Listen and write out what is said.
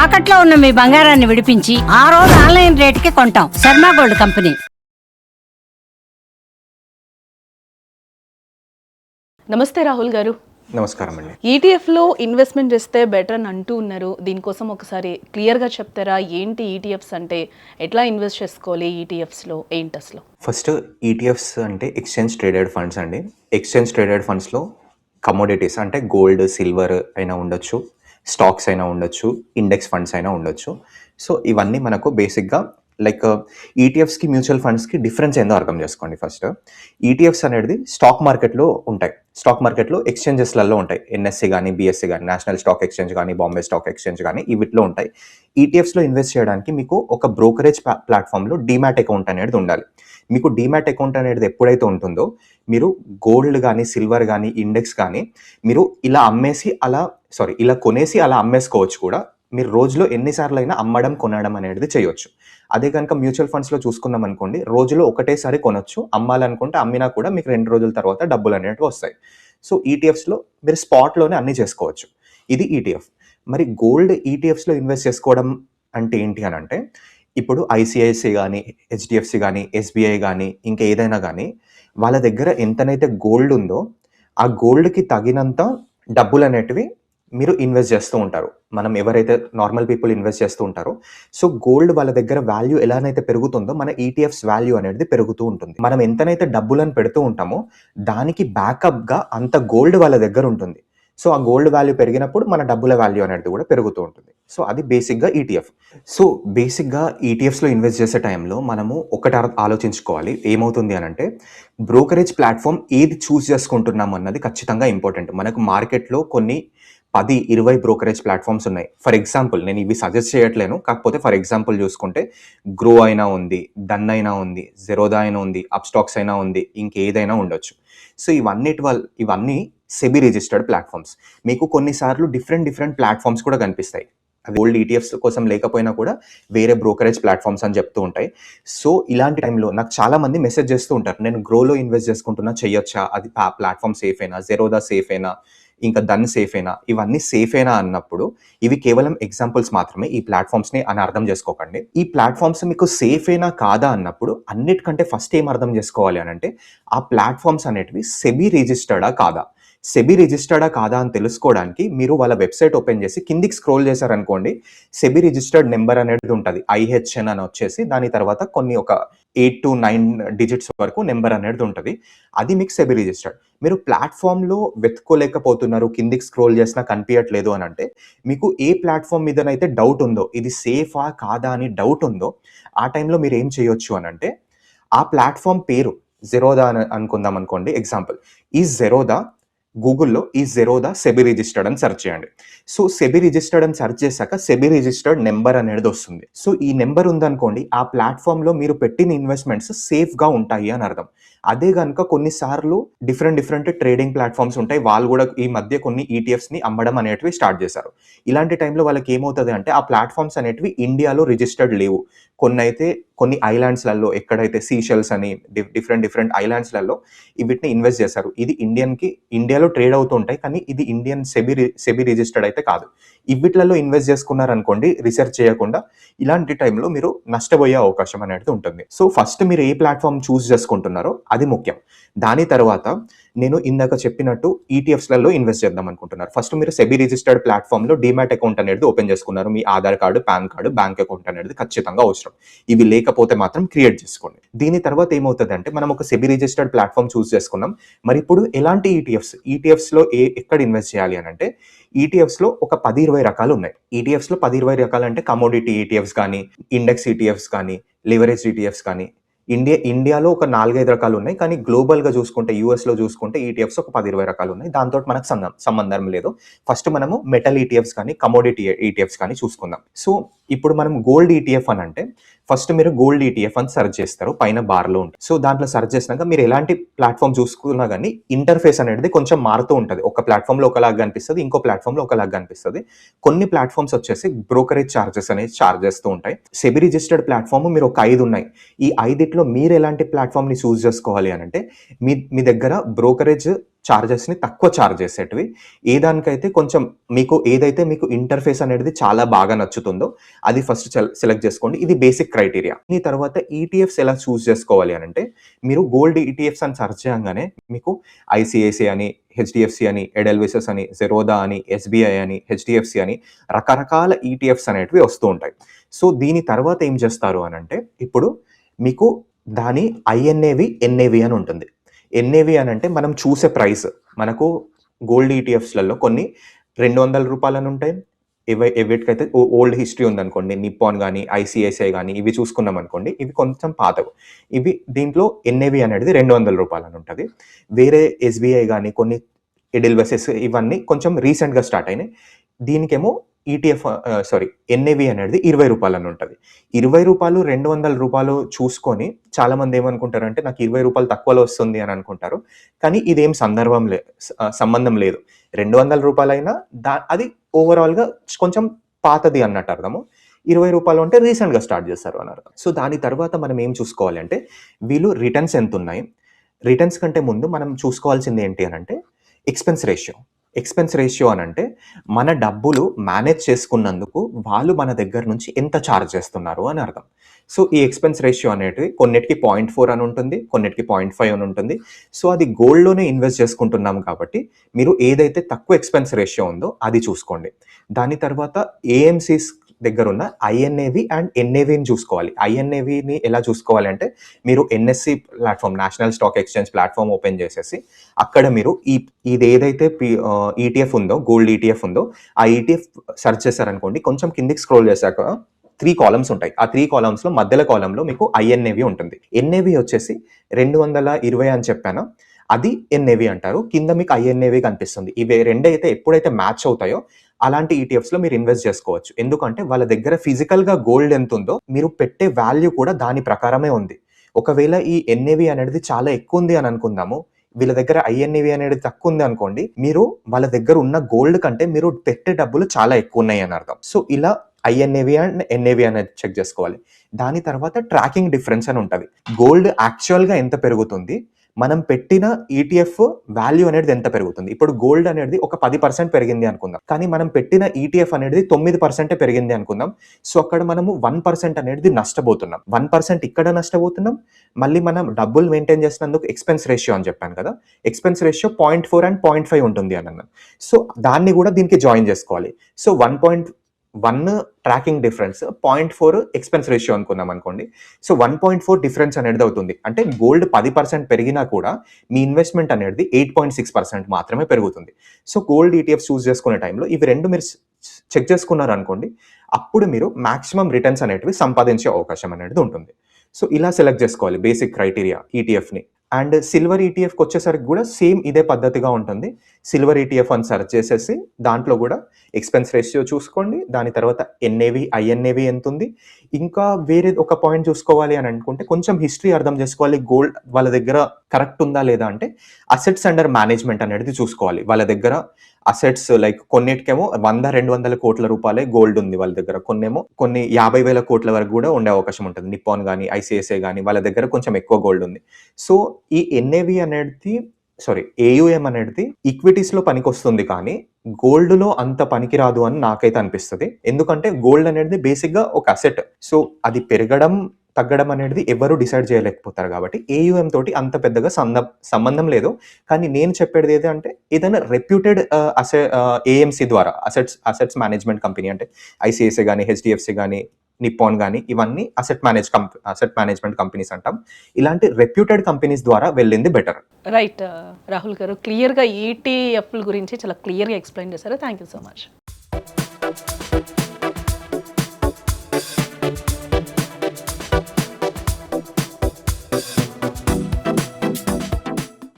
తాకట్లో ఉన్న మీ బంగారాన్ని విడిపించి ఆ రోజు ఆన్లైన్ రేటుకి కొంటాం. Sharma gold company. నమస్తే రాహుల్ గారు. నమస్కారం అండి. ఈటీఎఫ్లో ఇన్వెస్ట్మెంట్ చేస్తే బెటర్ అని అంటూ ఉన్నారు. దీనికోసం ఒకసారి క్లియర్గా చెప్తారా? ఏంటి ఈటీఎఫ్స్ అంటే, ఎట్లా ఇన్వెస్ట్ చేసుకోవాలి ఈటీఎఫ్స్లో, ఏంటి అసలు? ఫస్ట్ ఈటీఎఫ్స్ అంటే ఎక్స్చేంజ్ ట్రేడెడ్ ఫండ్స్ అండి. ఎక్స్చేంజ్ ట్రేడెడ్ ఫండ్స్లో కమోడిటీస్ అంటే గోల్డ్, సిల్వర్ అయినా ఉండొచ్చు, స్టాక్స్ అయినా ఉండొచ్చు, ఇండెక్స్ ఫండ్స్ అయినా ఉండొచ్చు. సో ఇవన్నీ మనకు బేసిక్గా లైక్ ఈటీఎఫ్స్కి మ్యూచువల్ ఫండ్స్కి డిఫరెన్స్ ఏందో అర్థం చేసుకోండి. ఫస్ట్ ఈటీఎఫ్స్ అనేది స్టాక్ మార్కెట్లో ఉంటాయి. స్టాక్ మార్కెట్లో ఎక్స్చేంజెస్లలో ఉంటాయి. ఎన్ఎస్సి కానీ, బిఎస్సి కానీ, నేషనల్ స్టాక్ ఎక్స్చేంజ్ కానీ, బాంబే స్టాక్ ఎక్స్చేంజ్ కానీ వీటిలో ఉంటాయి. ఈటీఎఫ్స్లో ఇన్వెస్ట్ చేయడానికి మీకు ఒక బ్రోకరేజ్ ప్లాట్ఫామ్లో డీమ్యాట్ అకౌంట్ అనేది ఉండాలి. మీకు డీమ్యాట్ అకౌంట్ అనేది ఎప్పుడైతే ఉంటుందో మీరు గోల్డ్ కానీ, సిల్వర్ కానీ, ఇండెక్స్ కానీ మీరు ఇలా కొనేసి అలా అమ్మేసుకోవచ్చు కూడా. మీరు రోజులో ఎన్నిసార్లు అయినా అమ్మడం, కొనడం అనేది చేయొచ్చు. అదే కనుక మ్యూచువల్ ఫండ్స్లో చూసుకున్నాం అనుకోండి, రోజులో ఒకటేసారి కొనొచ్చు. అమ్మాలనుకుంటే అమ్మినా కూడా మీకు 2 రోజుల తర్వాత డబ్బులు అనేవి వస్తాయి. సో ఈటీఎఫ్స్లో మీరు స్పాట్లోనే అన్నీ చేసుకోవచ్చు. ఇది ఈటీఎఫ్. మరి గోల్డ్ ఈటీఎఫ్స్లో ఇన్వెస్ట్ చేసుకోవడం అంటే ఏంటి అని అంటే, ఇప్పుడు ఐసిఐసిఐ కానీ, హెచ్డిఎఫ్సి కానీ, ఎస్బీఐ కానీ, ఇంకా ఏదైనా కానీ వాళ్ళ దగ్గర ఎంతనైతే గోల్డ్ ఉందో ఆ గోల్డ్కి తగినంత డబ్బులు అనేటివి మీరు ఇన్వెస్ట్ చేస్తూ ఉంటారు. మనం ఎవరైతే నార్మల్ పీపుల్ ఇన్వెస్ట్ చేస్తూ ఉంటారో, సో గోల్డ్ వాళ్ళ దగ్గర వాల్యూ ఎలానైతే పెరుగుతుందో మన ఈటీఎఫ్స్ వాల్యూ అనేది పెరుగుతూ ఉంటుంది. మనం ఎంతనైతే డబ్బులను పెడుతూ ఉంటామో దానికి బ్యాకప్గా అంత గోల్డ్ వాళ్ళ దగ్గర ఉంటుంది. సో ఆ గోల్డ్ వాల్యూ పెరిగినప్పుడు మన డబ్బుల వాల్యూ అనేది కూడా పెరుగుతూ ఉంటుంది. సో అది బేసిక్గా ఈటీఎఫ్. సో బేసిక్గా ఈటీఎఫ్స్లో ఇన్వెస్ట్ చేసే టైంలో మనము ఒకటి ఆలోచించుకోవాలి. ఏమవుతుంది అని అంటే, బ్రోకరేజ్ ప్లాట్ఫామ్ ఏది చూస్ చేసుకుంటున్నాం అన్నది ఖచ్చితంగా ఇంపార్టెంట్. మనకు మార్కెట్లో కొన్ని 10-20 బ్రోకరేజ్ ప్లాట్ఫామ్స్ ఉన్నాయి. ఫర్ ఎగ్జాంపుల్ నేను ఇవి సజెస్ట్ చేయట్లేను, కాకపోతే ఫర్ ఎగ్జాంపుల్ చూసుకుంటే గ్రో అయినా ఉంది, డన్ అయినా ఉంది, జెరోదా అయినా ఉంది, అప్స్టాక్స్ అయినా ఉంది, ఇంకేదైనా ఉండొచ్చు. సో ఇవన్నీ సెబీ రిజిస్టర్డ్ ప్లాట్ఫామ్స్. మీకు కొన్నిసార్లు డిఫరెంట్ ప్లాట్ఫామ్స్ కూడా కనిపిస్తాయి. అవి ఓల్డ్ ఈటీఎఫ్స్ కోసం లేకపోయినా కూడా వేరే బ్రోకరేజ్ ప్లాట్ఫామ్స్ అని చెప్తూ ఉంటాయి. సో ఇలాంటి టైంలో నాకు చాలా మంది మెసేజ్ చేస్తూ ఉంటారు, నేను గ్రోలో ఇన్వెస్ట్ చేసుకుంటున్నా, చేయొచ్చా, అది ప్లాట్ఫామ్ సేఫేనా, జెరోదా సేఫేనా, ఇంకా డన్ సేఫేనా, ఇవన్నీ సేఫేనా అన్నప్పుడు ఇవి కేవలం ఎగ్జాంపుల్స్ మాత్రమే. ఈ ప్లాట్ఫామ్స్ని అని అర్థం చేసుకోకండి. ఈ ప్లాట్ఫామ్స్ మీకు సేఫేనా కాదా అన్నప్పుడు అన్నిటికంటే ఫస్ట్ ఏం అర్థం చేసుకోవాలి అని అంటే, ఆ ప్లాట్ఫామ్స్ అనేటివి సెబీ రిజిస్టర్డా కాదా. సెబీ రిజిస్టర్డా కాదా అని తెలుసుకోవడానికి మీరు వాళ్ళ వెబ్సైట్ ఓపెన్ చేసి కిందికి స్క్రోల్ చేశారనుకోండి, సెబీ రిజిస్టర్డ్ నెంబర్ అనేది ఉంటుంది, ఐహెచ్ఎన్ అని వచ్చేసి. దాని తర్వాత కొన్ని ఒక 8 to 9 డిజిట్స్ వరకు నెంబర్ అనేది ఉంటుంది. అది మీకు సెబీ రిజిస్టర్డ్. మీరు ప్లాట్ఫామ్లో వెతుక్కోలేకపోతున్నారు, కిందికి స్క్రోల్ చేసినా కనిపించట్లేదు అని అంటే, మీకు ఏ ప్లాట్ఫామ్ మీదనైతే డౌట్ ఉందో, ఇది సేఫా కాదా అని డౌట్ ఉందో, ఆ టైంలో మీరు ఏం చేయొచ్చు అని అంటే, ఆ ప్లాట్ఫామ్ పేరు జెరోదా అని అనుకుందాం అనుకోండి ఎగ్జాంపుల్. ఈ జెరోదా గూగుల్లో ఈ జెరోదా సెబీ రిజిస్టర్డ్ అని సెర్చ్ చేయండి. సో సెబీ రిజిస్టర్డ్ అని సెర్చ్ చేశాక సెబీ రిజిస్టర్డ్ నెంబర్ అనేది వస్తుంది. సో ఈ నెంబర్ ఉందనుకోండి, ఆ ప్లాట్ఫామ్లో మీరు పెట్టిన ఇన్వెస్ట్మెంట్స్ సేఫ్గా ఉంటాయి అని అర్థం. అదే కనుక కొన్నిసార్లు డిఫరెంట్ ట్రేడింగ్ ప్లాట్ఫామ్స్ ఉంటాయి. వాళ్ళు కూడా ఈ మధ్య కొన్ని ఈటీఎఫ్స్ని అమ్మడం అనేటివి స్టార్ట్ చేశారు. ఇలాంటి టైంలో వాళ్ళకి ఏమవుతుంది అంటే, ఆ ప్లాట్ఫామ్స్ అనేటివి ఇండియాలో రిజిస్టర్డ్ లేవు. కొన్ని ఐలాండ్స్లలో, ఎక్కడైతే సీషెల్స్ అని డిఫరెంట్ ఐలాండ్స్లలో వీటిని ఇన్వెస్ట్ చేశారు. ఇది ఇండియాలో ట్రేడ్ అవుతూ ఉంటాయి, కానీ ఇది ఇండియన్ సెబీ రిజిస్టర్డ్ అయితే కాదు. వీటిలలో ఇన్వెస్ట్ చేసుకున్నారనుకోండి రీసెర్చ్ చేయకుండా, ఇలాంటి టైంలో మీరు నష్టపోయే అవకాశం అనేది ఉంటుంది. సో ఫస్ట్ మీరు ఏ ప్లాట్ఫామ్ చూస్ చేసుకుంటున్నారో అది ముఖ్యం. దాని తర్వాత నేను ఇందాక చెప్పినట్టు ఈటీఎఫ్స్లలో ఇన్వెస్ట్ చేద్దాం అనుకుంటున్నారు. ఫస్ట్ మీరు సెబీ రిజిస్టర్డ్ ప్లాట్ఫామ్లో డీమ్యాట్ అకౌంట్ అనేది ఓపెన్ చేసుకున్నారు. మీ Aadhaar card, PAN card, bank account అనేది ఖచ్చితంగా అవసరం. ఇవి లేకపోతే మాత్రం క్రియేట్ చేసుకోండి. దీని తర్వాత ఏమవుతుంది అంటే, మనం ఒక సెబీ రిజిస్టర్డ్ ప్లాట్ఫామ్ చూస్ చేసుకున్నాం. మరి ఇప్పుడు ఎలాంటి ఈటీఎఫ్స్లో ఎక్కడ ఇన్వెస్ట్ చేయాలి అని అంటే, ఈటీఎఫ్స్లో ఒక 10-20 రకాలు ఉన్నాయి. ఈటీఎఫ్స్లో 10-20 రకాలు అంటే కమోడిటీ ఈటీఎఫ్స్ కానీ, ఇండెక్స్ ఈటీఎఫ్స్ కానీ, లివరేజ్ ఈటీఎఫ్స్ కానీ. ఇండియాలో ఒక 4-5 రకాలు ఉన్నాయి, కానీ గ్లోబల్గా చూసుకుంటే, యూఎస్లో చూసుకుంటే ఈటీఎఫ్స్ ఒక 10-20 రకాలు ఉన్నాయి. దాంతో మనకు సంబంధం లేదు. ఫస్ట్ మనము మెటల్ ఈటీఎఫ్స్ కానీ, కమోడిటీ ఈటీఎఫ్స్ కానీ చూసుకుందాం. సో ఇప్పుడు మనం గోల్డ్ ఈటీఎఫ్ అని అంటే, ఫస్ట్ మీరు గోల్డ్ ఈటీఎఫ్ అని సెర్చ్ చేస్తారు, పైన బార్లో ఉంటుంది. సో దాంట్లో సెర్చ్ చేసినాక మీరు ఎలాంటి ప్లాట్ఫామ్ చూసుకున్నా కానీ ఇంటర్ఫేస్ అనేది కొంచెం మారుతూ ఉంటుంది. ఒక ప్లాట్ఫామ్లో ఒకలాగా కనిపిస్తుంది, ఇంకో ప్లాట్ఫామ్లో ఒకలాగా కనిపిస్తుంది. కొన్ని ప్లాట్ఫామ్స్ వచ్చేసి బ్రోకరేజ్ ఛార్జెస్ అనేది చార్జ్ చేస్తూ ఉంటాయి. సెబీ రిజిస్టర్డ్ ప్లాట్ఫామ్ మీరు ఒక 5 ఉన్నాయి. ఈ 5లో మీరు ఎలాంటి ప్లాట్ఫామ్ని చూస్ చేసుకోవాలి అని అంటే, మీ దగ్గర బ్రోకరేజ్ చార్జెస్ని తక్కువ చార్జ్ చేసేటివి. ఏ దానికైతే కొంచెం ఏదైతే మీకు ఇంటర్ఫేస్ అనేది చాలా బాగా నచ్చుతుందో అది ఫస్ట్ సెలెక్ట్ చేసుకోండి. ఇది బేసిక్ క్రైటీరియా. ఈ తర్వాత ఈటీఎఫ్స్ ఎలా చూస్ చేసుకోవాలి అని అంటే, మీరు గోల్డ్ ఈటీఎఫ్స్ అని సెర్చ్ చేయగానే మీకు ఐసిఐసిఐ అని, హెచ్డిఎఫ్సి అని, ఎడెల్విసెస్ అని, జెరోదా అని, ఎస్బీఐ అని, హెచ్డిఎఫ్సి అని రకరకాల ఈటీఎఫ్స్ అనేటివి వస్తూ ఉంటాయి. సో దీని తర్వాత ఏం చేస్తారు అని అంటే, ఇప్పుడు మీకు దాని ఐఎన్ఏవి, ఎన్ఏవి అని ఉంటుంది. ఎన్ఏవి అని అంటే మనం చూసే ప్రైస్. మనకు గోల్డ్ ఈటీఎఫ్స్లలో కొన్ని $200 అని ఉంటాయి. వీటికైతే ఓల్డ్ హిస్టరీ ఉందనుకోండి, నిప్పాన్ కానీ, ఐసిఐసిఐ కానీ, ఇవి చూసుకున్నాం అనుకోండి, ఇవి కొంచెం పాతవి. దీంట్లో ఎన్ఏవి అనేది $200 అని ఉంటుంది. వేరే ఎస్బీఐ కానీ, కొన్ని ఎడెల్వెసెస్ ఇవన్నీ కొంచెం రీసెంట్గా స్టార్ట్ అయినాయి. దీనికేమో ఎన్ఏవి అనేది $20 అని ఉంటుంది. $20, $200 చూసుకొని చాలామంది ఏమనుకుంటారంటే, నాకు $20 తక్కువలో వస్తుంది అని అనుకుంటారు. కానీ ఇదేం సంబంధం లేదు. $200 అయినా అది ఓవరాల్గా కొంచెం పాతది అన్నట్టు అర్థము. $20 అంటే రీసెంట్గా స్టార్ట్ చేస్తారు అని అర్థం. సో దాని తర్వాత మనం ఏం చూసుకోవాలి అంటే, వీళ్ళు రిటర్న్స్ ఎంత ఉన్నాయి. రిటర్న్స్ కంటే ముందు మనం చూసుకోవాల్సింది ఏంటి అని అంటే ఎక్స్పెన్స్ రేషియో అని అంటే, మన డబ్బులు మేనేజ్ చేసుకున్నందుకు వాళ్ళు మన దగ్గర నుంచి ఎంత ఛార్జ్ చేస్తున్నారు అని అర్థం. సో ఈ ఎక్స్పెన్స్ రేషియో అనేటివి కొన్నిటికి 0.4 అని ఉంటుంది, కొన్నిటికి 0.5 అని ఉంటుంది. సో అది గోల్డ్లోనే ఇన్వెస్ట్ చేసుకుంటున్నాం కాబట్టి మీరు ఏదైతే తక్కువ ఎక్స్పెన్స్ రేషియో ఉందో అది చూసుకోండి. దాని తర్వాత ఏఎంసీస్ దగ్గర ఉన్న ఐఎన్ఏవి అండ్ ఎన్ఏవిని చూసుకోవాలి. ఐఎన్ఏవిని ఎలా చూసుకోవాలి అంటే, మీరు NSC platform, national stock exchange platform open చేసేసి అక్కడ మీరు ఇది ఏదైతే ఈటీఎఫ్ ఉందో, గోల్డ్ ఈటీఎఫ్ ఉందో, ఆ ఈటీఎఫ్ సెర్చ్ చేశారనుకోండి. కొంచెం కిందికి స్క్రోల్ చేశాక 3 కాలమ్స్ ఉంటాయి. ఆ 3 కాలమ్స్లో మధ్యలో కాలంలో మీకు ఐఎన్ఏవి ఉంటుంది. ఎన్ఏవి వచ్చేసి 220 అని చెప్పాను, అది ఎన్ఏవి అంటారు. కింద మీకు ఐఎన్ఏవి కనిపిస్తుంది. ఇవి రెండైతే ఎప్పుడైతే మ్యాచ్ అవుతాయో అలాంటి ఈటీఎఫ్స్లో మీరు ఇన్వెస్ట్ చేసుకోవచ్చు. ఎందుకంటే వాళ్ళ దగ్గర ఫిజికల్గా గోల్డ్ ఎంత ఉందో మీరు పెట్టే వాల్యూ కూడా దాని ప్రకారమే ఉంది. ఒకవేళ ఈ ఎన్ఏవి అనేది చాలా ఎక్కువ ఉంది అని అనుకుందాము, వీళ్ళ దగ్గర ఐఎన్ఏవి అనేది తక్కువ ఉంది అనుకోండి, మీరు వాళ్ళ దగ్గర ఉన్న గోల్డ్ కంటే మీరు పెట్టే డబ్బులు చాలా ఎక్కువ ఉన్నాయి అని అర్థం. సో ఇలా ఐఎన్ఏవి అండ్ ఎన్ఏవి అనేది చెక్ చేసుకోవాలి. దాని తర్వాత ట్రాకింగ్ డిఫరెన్స్ అని ఉంటుంది. గోల్డ్ యాక్చువల్గా ఎంత పెరుగుతుంది, మనం పెట్టిన ఈటీఎఫ్ వాల్యూ అనేది ఎంత పెరుగుతుంది. ఇప్పుడు గోల్డ్ అనేది ఒక 10% పెరిగింది అనుకుందాం, కానీ మనం పెట్టిన ఈటీఎఫ్ అనేది 9% పెరిగింది అనుకుందాం. సో అక్కడ మనము 1% అనేది నష్టపోతున్నాం. 1% ఇక్కడ నష్టపోతున్నాం. మళ్ళీ మనం డబ్బులు మెయింటైన్ చేసినందుకు ఎక్స్పెన్స్ రేషియో అని చెప్పాను కదా, ఎక్స్పెన్స్ రేషియో 0.4 అండ్ 0.5 ఉంటుంది అని అన్నాను. సో దాన్ని కూడా దీనికి జాయిన్ చేసుకోవాలి. So 1.1 tracking difference, 0.4 expense ratio అనుకున్నాం అనుకోండి. సో 1.4 డిఫరెన్స్ అనేది అవుతుంది. అంటే గోల్డ్ 10% పెరిగినా కూడా మీ ఇన్వెస్ట్మెంట్ అనేది 8.6% మాత్రమే పెరుగుతుంది. సో గోల్డ్ ఈటీఎఫ్ చూస్ చేసుకునే టైంలో ఇవి రెండు మీరు చెక్ చేసుకున్నారు అనుకోండి, అప్పుడు మీరు మాక్సిమం రిటర్న్స్ అనేటివి సంపాదించే అవకాశం అనేది ఉంటుంది. సో ఇలా సెలెక్ట్ చేసుకోవాలి బేసిక్ క్రైటీరియా ఈటీఎఫ్ని. అండ్ సిల్వర్ ఈటీఎఫ్కి వచ్చేసరికి కూడా సేమ్ ఇదే పద్ధతిగా ఉంటుంది. సిల్వర్ ఈటీఎఫ్ అని సెర్చ్ చేసేసి దాంట్లో కూడా ఎక్స్పెన్స్ రేషియో చూసుకోండి. దాని తర్వాత ఎన్ఏవి, ఐఎన్ఏవి ఎంత ఉంది. ఇంకా వేరే ఒక పాయింట్ చూసుకోవాలి అని అనుకుంటే కొంచెం హిస్టరీ అర్థం చేసుకోవాలి. గోల్డ్ వాళ్ళ దగ్గర కరెక్ట్ ఉందా లేదా అంటే అసెట్స్ అండర్ మేనేజ్మెంట్ అనేది చూసుకోవాలి. వాళ్ళ దగ్గర అసెట్స్ లైక్ కొన్నిటికేమో 100-200 కోట్ల రూపాయలే గోల్డ్ ఉంది వాళ్ళ దగ్గర, కొన్ని 50,000 కోట్ల వరకు కూడా ఉండే అవకాశం ఉంటుంది. నిప్పాన్ కానీ, ఐసిఐసిఐ కానీ వాళ్ళ దగ్గర కొంచెం ఎక్కువ గోల్డ్ ఉంది. సో ఈ ఎన్ఏవి అనేది ఏయుఎం అనేది ఈక్విటీస్ లో పనికొస్తుంది, కానీ గోల్డ్ లో అంత పనికిరాదు అని నాకైతే అనిపిస్తుంది. ఎందుకంటే గోల్డ్ అనేది బేసిక్ గా ఒక అసెట్. సో అది పెరగడం తగ్గడం అనేది ఎవరు డిసైడ్ చేయలేకపోతారు. కాబట్టి ఏయుఎం తోటి అంత పెద్దగా సంబంధం లేదు. కానీ నేను చెప్పేది ఏదంటే ఏదైనా రెప్యూటెడ్ ఏఎంసీ ద్వారా అసెట్స్ మేనేజ్మెంట్ కంపెనీ, అంటే ఐసిఐసిఐ కానీ, హెచ్డిఎఫ్సి కానీ, నిప్పాన్ కానీ, ఇవన్నీ అసెట్ మేనేజ్మెంట్ కంపెనీస్ అంటాం. ఇలాంటి రెప్యూటెడ్ కంపెనీస్ ద్వారా వెళ్ళింది బెటర్. రైట్ రాహుల్ గారు, క్లియర్గా ఈటీఎఫ్ల గురించి చాలా క్లియర్గా ఎక్స్ప్లెయిన్ చేశారు. Thank you so much.